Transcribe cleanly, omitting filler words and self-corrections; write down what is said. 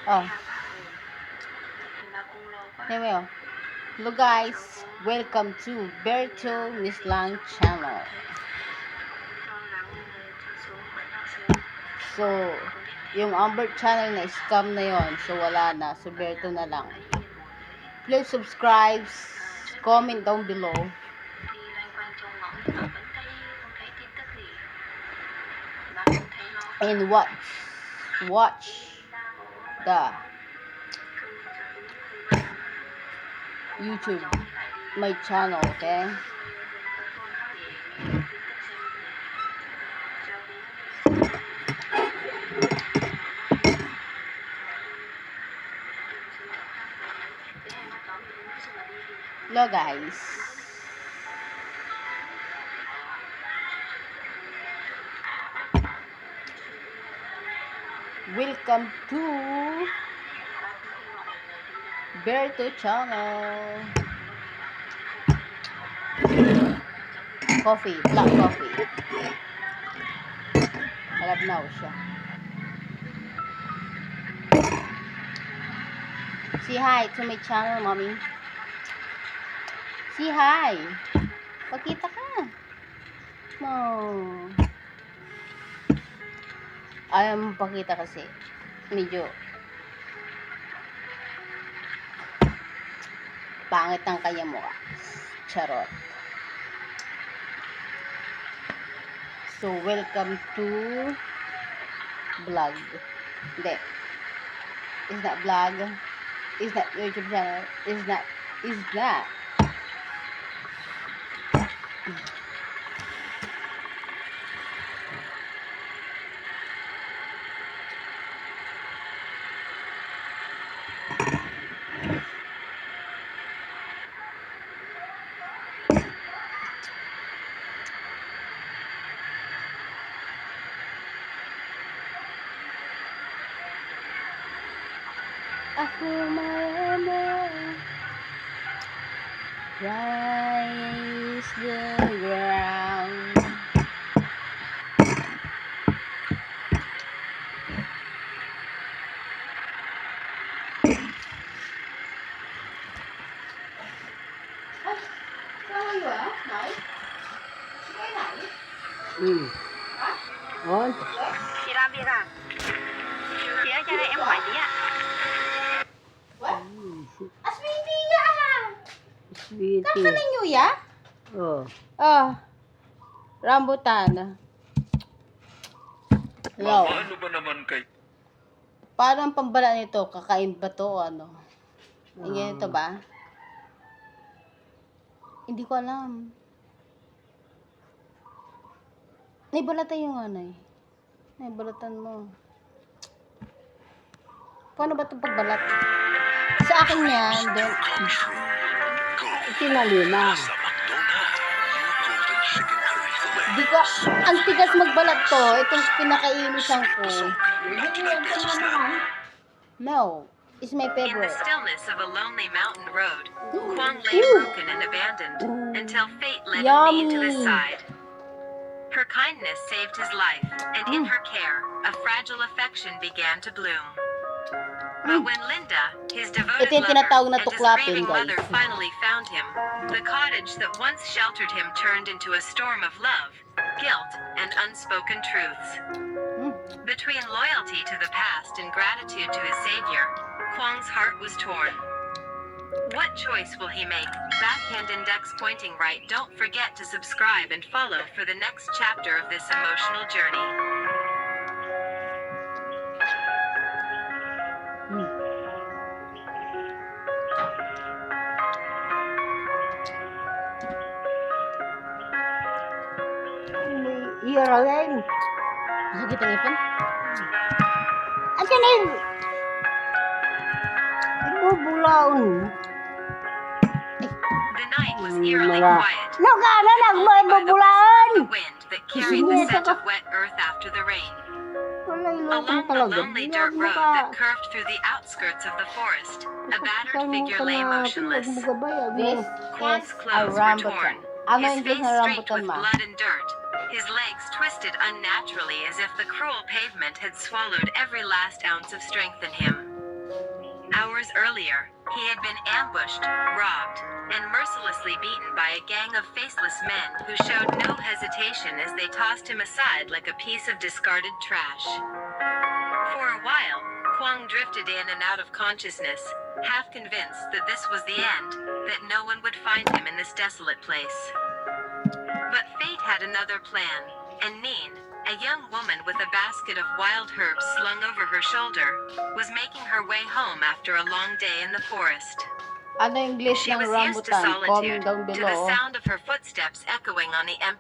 Oh. Anyway, hello guys, welcome to Berto Mislang channel. So, yung Amber channel na scam na yon, so wala na, so Berto na lang. Please subscribe, comment down below. And watch the YouTube, my channel, okay? Hello guys. Welcome to Berto channel. Coffee, black coffee. Malabnaw siya. Say hi to my channel, mommy. Say hi. Pakita ka. Oh. Ayaw mo pakita kasi medyo pangit ang kanya mukha. Charot. So, welcome to vlog. Hindi. Is that vlog? Is that YouTube channel? Is that? I feel my armor rise the ground. Ngon. Chị làm việc à? Chị ơi, cho đây em hỏi tí ạ. Aswiti ya. Sweetie. Kaka ninyo ya? Oh. Rambutan. Hello. Ano ba naman kay... Paano ang pambala nito? Kakain ba to o ano? Yung ganito ba? Hindi ko alam. Naibalatan yung ano eh. Naibalatan mo. Paano ba itong pagbalat? Sa akin yan, doon. Tinalima. Di ko, ang tigas magbalat to. Itong pinakainisan ko. No. It's my In the favorite. stillness of a lonely mountain road, Kwang lay broken and abandoned until fate led a knee to his Yummy. side. Her kindness saved his life, and in her care, a fragile affection began to bloom. But when Linda, his devoted Ito yung lover, tinatawag na and his tuklapin, grieving guys. mother finally found him, the cottage that once sheltered him turned into a storm of love, guilt, and unspoken truths. Between loyalty to the past and gratitude to his savior, Kwang's heart was torn. What choice will he make? Backhand index pointing right. Don't forget to subscribe and follow for the next chapter of this emotional journey. Here again. Sakit ang ipon? Asan na yun? Ibubulaon. The night was eerily Mga- quiet. No ka na lang mo only by the ibubulaon. whisper of the wind that carried the scent of wet earth after the rain. Walay loko Along the talaga. lonely dirt road that curved through the outskirts of the forest, a battered figure lay motionless. This Kwang's is a clothes were torn, rambutan. Ano his yung English face na streaked rambutan, with ma? blood and dirt, His legs twisted unnaturally as if the cruel pavement had swallowed every last ounce of strength in him. Hours earlier, he had been ambushed, robbed, and mercilessly beaten by a gang of faceless men who showed no hesitation as they tossed him aside like a piece of discarded trash. For a while, Kwang drifted in and out of consciousness, half convinced that this was the end, that no one would find him in this desolate place. But fate had another plan, and Neen, a young woman with a basket of wild herbs slung over her shoulder, was making her way home after a long day in the forest. Ano yung English She ng was used to rambutan? Comment solitude, down to the below. sound of her footsteps echoing on the empty